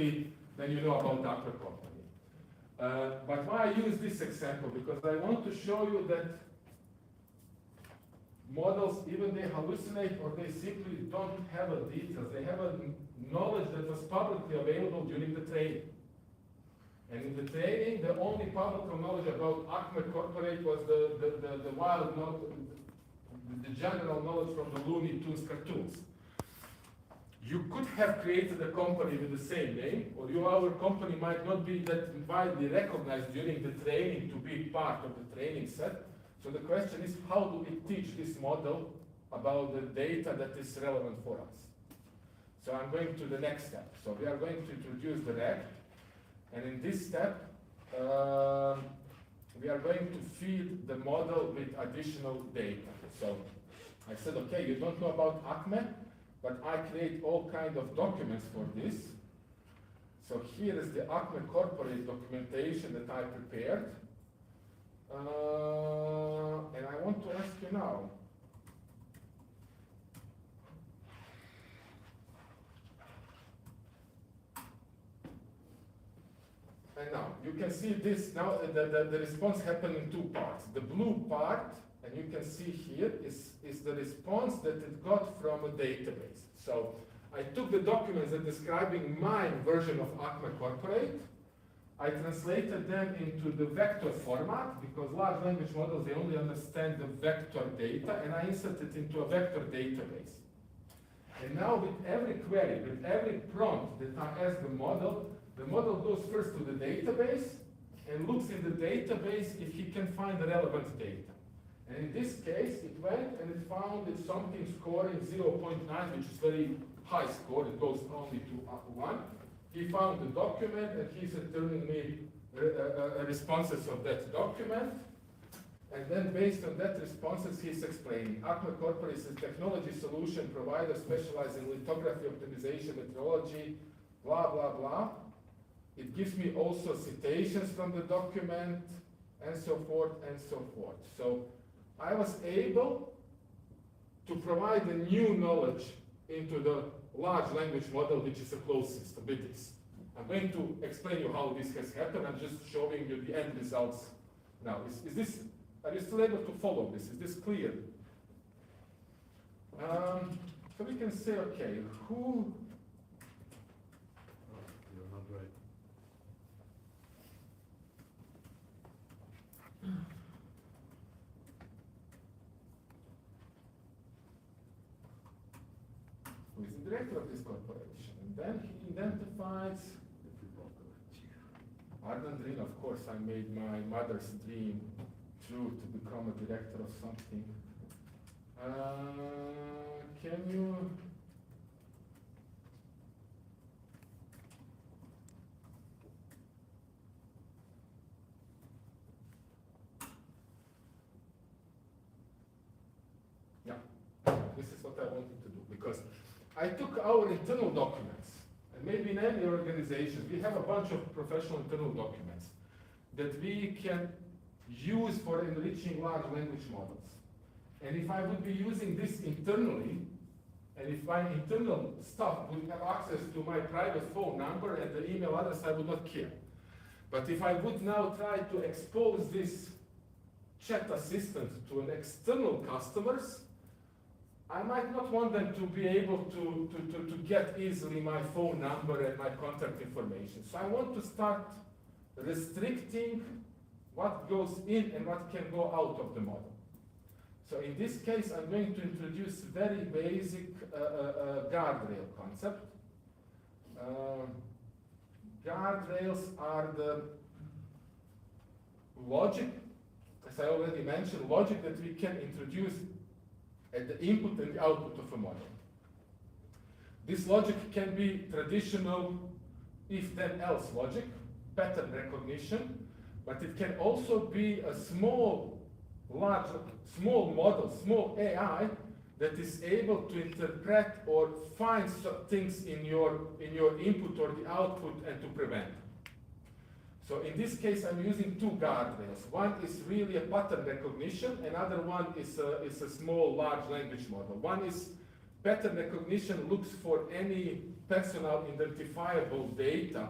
entity, then you know about Acme company. But why I use this example? Because I want to show you that models, even they hallucinate or they simply don't have a details. They have a knowledge that was publicly available during the training. And in the training, the only public knowledge about Acme Corporate was the wild knowledge, the general knowledge from the Looney Tunes cartoons. You could have created a company with the same name, or our company might not be that widely recognized during the training to be part of the training set. So the question is, how do we teach this model about the data that is relevant for us? So I'm going to the next step. So we are going to introduce the rec, and in this step, we are going to feed the model with additional data. So I said, okay, you don't know about Acme, but I create all kinds of documents for this. So here is the Acme Corporate documentation that I prepared. And I want to ask you now, and now you can see this, now the response happened in two parts. The blue part, and you can see here, is the response that it got from a database. So I took the documents that describing my version of Acme Corporate, I translated them into the vector format, because large language models, they only understand the vector data, and I inserted into a vector database. And now with every query, with every prompt that I ask the model goes first to the database and looks in the database if he can find the relevant data. And in this case, it went and it found that something scoring 0.9, which is very high score, it goes only to 1. He found the document and he's returning me responses of that document. And then based on that responses, he's explaining. Acme Corporate is a technology solution provider specialized in lithography optimization methodology, blah, blah, blah. It gives me also citations from the document and so forth and so forth. So I was able to provide a new knowledge into the large language model, which is a closed system with this. I'm going to explain you how this has happened. I'm just showing you the end results now. Is this, are you still able to follow this? Is this clear? So we can say, okay, who? Oh, you're not right. Who is the director of this corporation? And then he identifies ardent dream. Of course, I made my mother's dream true to become a director of something. Can you? Yeah, this is what I wanted to do, because I took our internal documents, and maybe in any organization, we have a bunch of professional internal documents that we can use for enriching large language models. And if I would be using this internally, and if my internal staff would have access to my private phone number and the email address, I would not care. But if I would now try to expose this chat assistant to an external customers, I might not want them to be able to get easily my phone number and my contact information. So I want to start restricting what goes in and what can go out of the model. So in this case, I'm going to introduce very basic guardrail concept. Guardrails are the logic, as I already mentioned, logic that we can introduce at the input and the output of a model. This logic can be traditional if-then-else logic, pattern recognition, but it can also be a small model, small AI that is able to interpret or find things in your input or the output and to prevent. So in this case, I'm using two guardrails. One is really a pattern recognition, another one is a small large language model. One is pattern recognition, looks for any personal identifiable data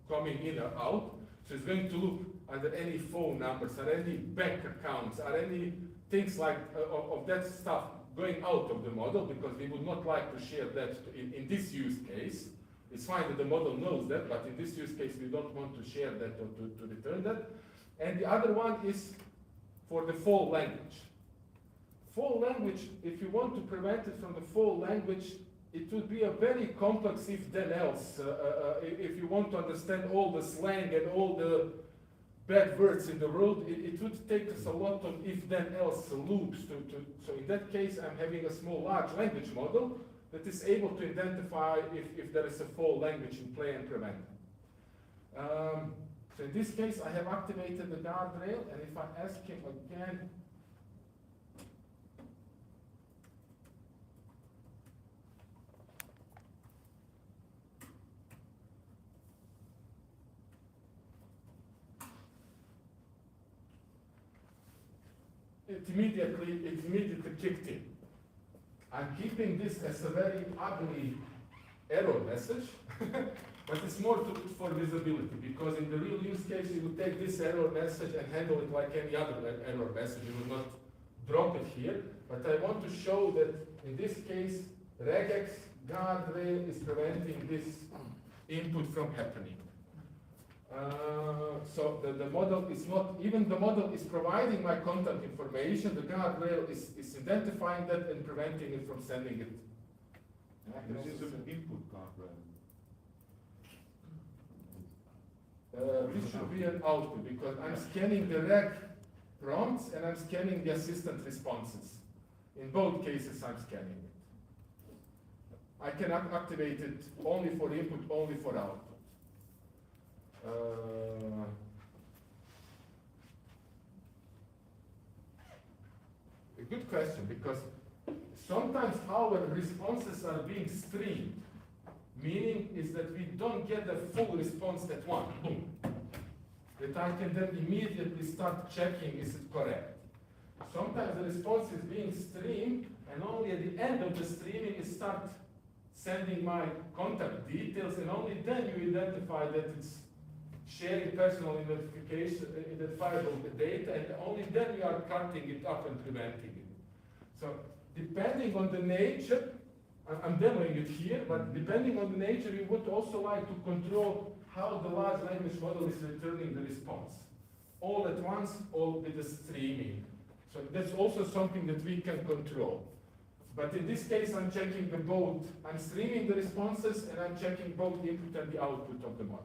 coming in or out. So it's going to look under any phone numbers, or any bank accounts, or any things like of that stuff going out of the model, because we would not like to share that in this use case. It's fine that the model knows that, but in this use case we don't want to share that or to return that. And the other one is for the full language. Full language, if you want to prevent it from the full language, it would be a very complex if then else. If you want to understand all the slang and all the bad words in the world, it would take us a lot of if then else loops. So in that case, I'm having a small large language model that is able to identify if there is a full language in play and prevent it. So in this case, I have activated the guardrail, and if I ask him again, it immediately kicked in. I'm keeping this as a very ugly error message, but it's more for visibility, because in the real use case, you would take this error message and handle it like any other error message. You would not drop it here, but I want to show that in this case, regex guardrail is preventing this input from happening. So the model is not, even the model is providing my contact information, the guardrail is identifying that and preventing it from sending it. This is an input guardrail. This should be an output, because I'm scanning the reg prompts and I'm scanning the assistant responses. In both cases, I'm scanning it. I can activate it only for input, only for output. A good question, because sometimes our responses are being streamed, meaning is that we don't get the full response at once, boom. That I can then immediately start checking, is it correct? Sometimes the response is being streamed, and only at the end of the streaming it starts sending my contact details, and only then you identify that it's sharing personal identifiable data, and only then you are cutting it up and preventing it. So depending on the nature, I'm demoing it here, but depending on the nature, you would also like to control how the large language model is returning the response. All at once, all with the streaming. So that's also something that we can control. But in this case, I'm checking the both. I'm streaming the responses, and I'm checking both the input and the output of the model.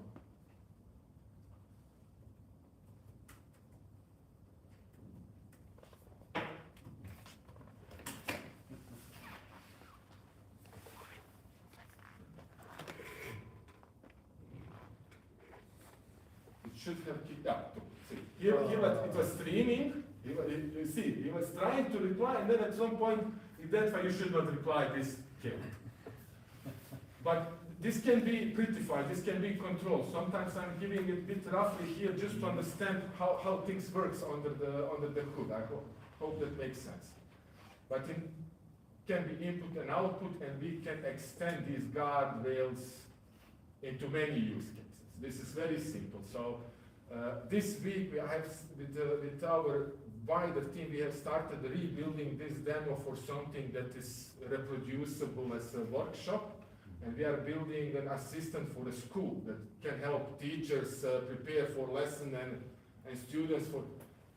Should have kicked up. See, here it was streaming. You see, he was trying to reply, and then at some point, that's why you should not reply this here. But this can be prettified, this can be controlled. Sometimes I'm giving it a bit roughly here just to understand how things works under the hood. I hope that makes sense. But it can be input and output, and we can extend these guardrails into many use cases. This is very simple. So this week we have, with our wider team, we have started rebuilding this demo for something that is reproducible as a workshop. And we are building an assistant for the school that can help teachers prepare for lesson and students for.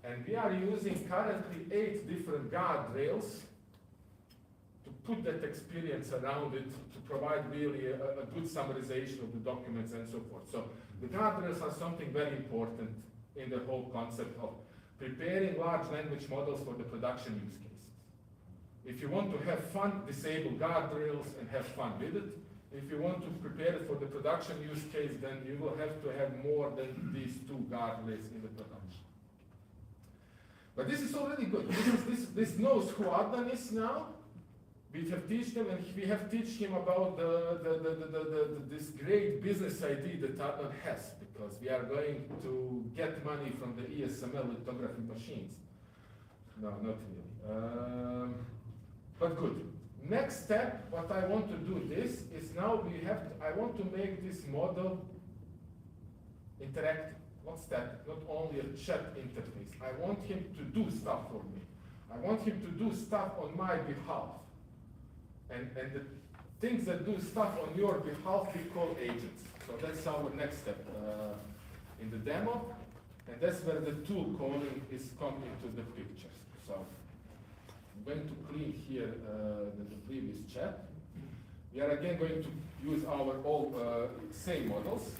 And we are using currently 8 different guardrails to put that experience around it, to provide really a good summarization of the documents and so forth. So the guardrails are something very important in the whole concept of preparing large language models for the production use cases. If you want to have fun, disable guardrails and have fun with it. If you want to prepare it for the production use case, then you will have to have more than these 2 guardrails in the production. But this is already good. This knows who Adnan is now. We have taught him, and we have taught him about this great business idea that Adnan has, because we are going to get money from the ESML lithography machines. No, not really. But good. Next step, what I want to do this is now I want to make this model interactive. What's that? Not only a chat interface. I want him to do stuff for me. I want him to do stuff on my behalf. And the things that do stuff on your behalf we call agents. So that's our next step in the demo. And that's where the tool calling is coming into the picture. So I'm going to clean here the previous chat. We are again going to use our all same models.